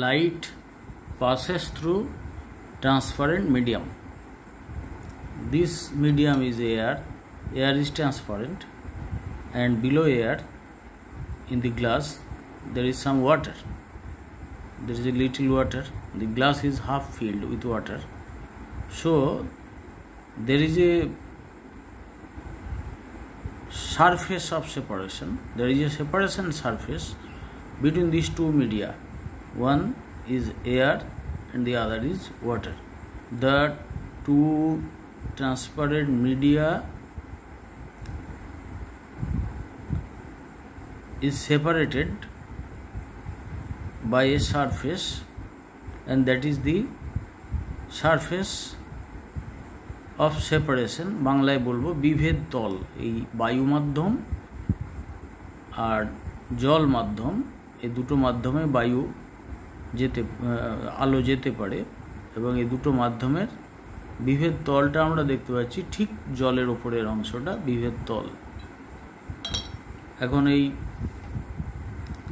light passes through transparent medium. This medium is air. Air is transparent, and below air in the glass there is some water. There is a little water. The glass is half filled with water. So there is a surface of separation. There is a separation surface between these two media. One is air and the other is water. The two transparent media is separated by a surface, and that is the surface of separation. বাংলায় বলবো বিভেদ তল। এই বায়ু মাধ্যম আর জল মাধ্যম, এই দুটো মাধ্যমে বায়ু যেতে আলো যেতে পারে, এবং এই দুটো মাধ্যমের বিভেদ তলটা আমরা দেখতে পাচ্ছি ঠিক জলের উপরের অংশটা বিভেদ তল। এখন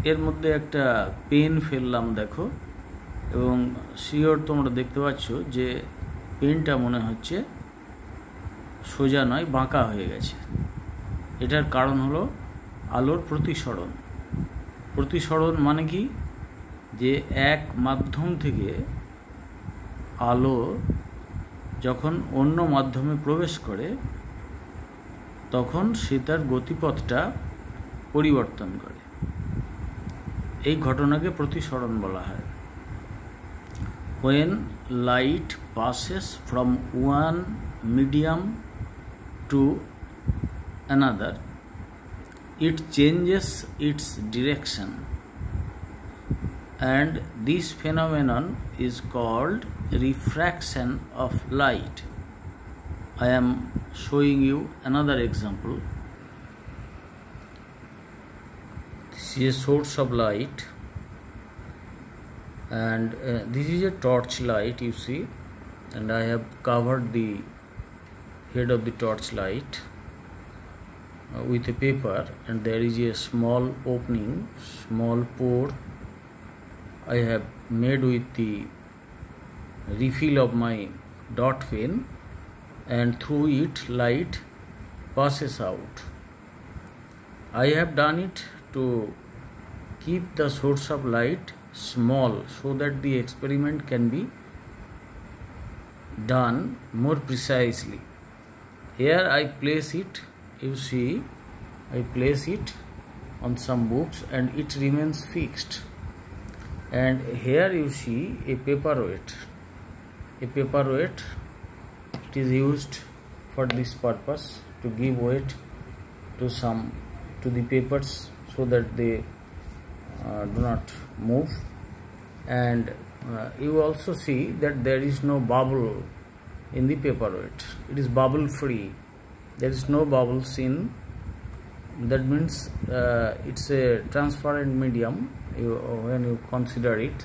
এর মধ্যে একটা পেন ফেললাম দেখো, এবং শিওর তোমরা দেখতে পাচ্ছ যে পেনটা মনে হচ্ছে সোজা নয়, বাঁকা হয়ে গেছে। এটার কারণ হলো আলোর প্রতিসরণ। প্রতিসরণ মানে কি, যে এক মাধ্যম থেকে আলো যখন অন্য মাধ্যমে প্রবেশ করে তখন সে তার গতিপথটা পরিবর্তন করে। এই ঘটনাকে প্রতিসরণ বলা হয়। When light passes from one medium to another, it changes its direction, and this phenomenon is called refraction of light. I am showing you another example. This is a source of light, and this is a torch light, you see, and I have covered the head of the torch light with a paper, and there is a small opening, small pore I have made with the refill of my dot pen, and through it light passes out. I have done it to keep the source of light small so that the experiment can be done more precisely. Here I place it, you see, I place it on some books and it remains fixed. And here you see a paperweight. A paperweight, it is used for this purpose, to give weight to the papers so that they do not move. And you also see that there is no bubble in the paperweight. It is bubble free. There is no bubbles in. That means it's a transparent medium. When you consider it,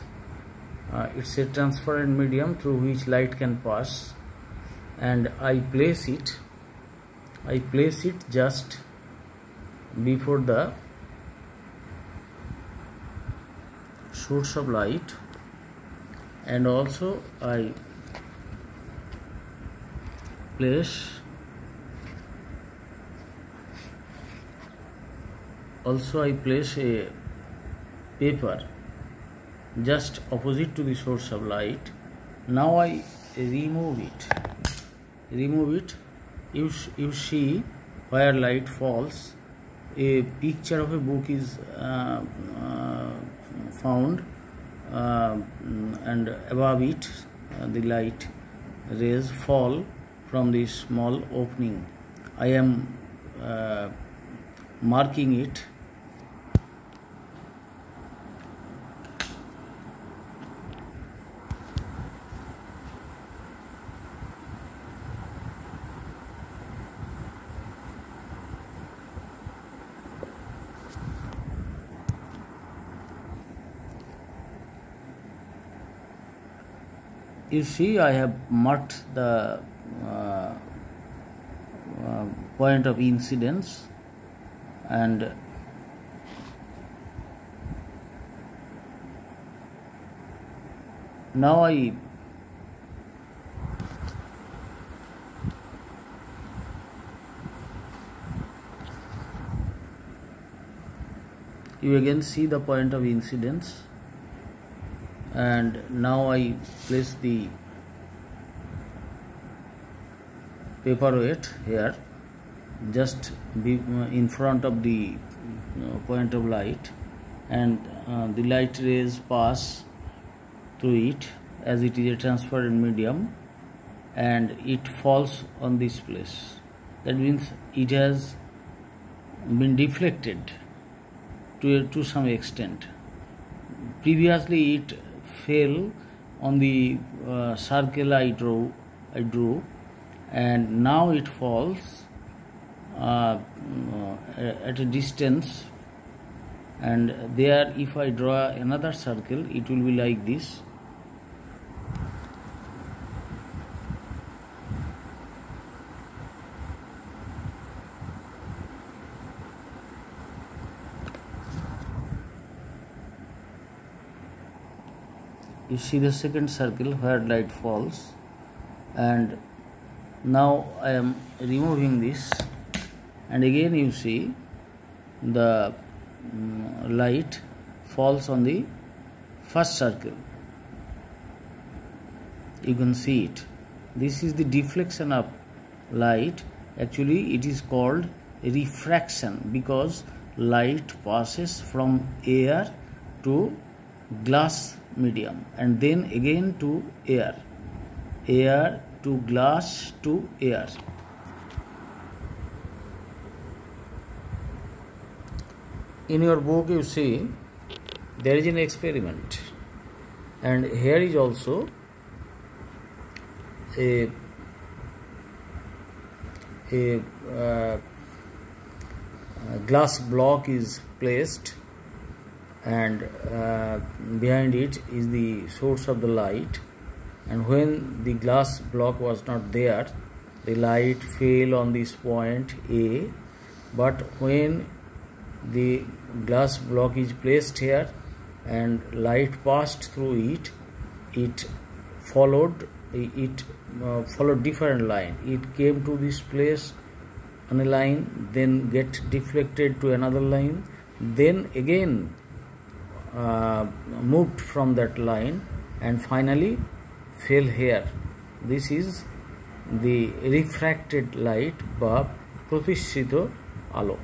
it's a transparent medium through which light can pass. And I place it just before the source of light, and also I place a paper just opposite to the source of light. Now I remove it. You see where light falls, a picture of a book is found, and above it the light rays fall from this small opening. I am marking it. You see, I have marked the point of incidence, and now you again see the point of incidence, and now I place the paperweight here just in front of the point of light, and the light rays pass through it as it is a transparent medium, and it falls on this place. That means it has been deflected to some extent. Previously it fell on the circle I drew, and now it falls at a distance, and there if I draw another circle it will be like this. You see the second circle where light falls, and now I am removing this, and again you see the light falls on the first circle. You can see it. This is the deflection of light. Actually it is called refraction, because light passes from air to glass medium and then again to air to glass to air. In your book you see there is an experiment, and here is also a glass block is placed, and behind it is the source of the light, and when the glass block was not there, the light fell on this point A, but when the glass block is placed here and light passed through it, it followed different line. It came to this place on a line, then get deflected to another line, then again moved from that line, and finally fell here. This is the refracted light বা প্রতিসৃত আলো।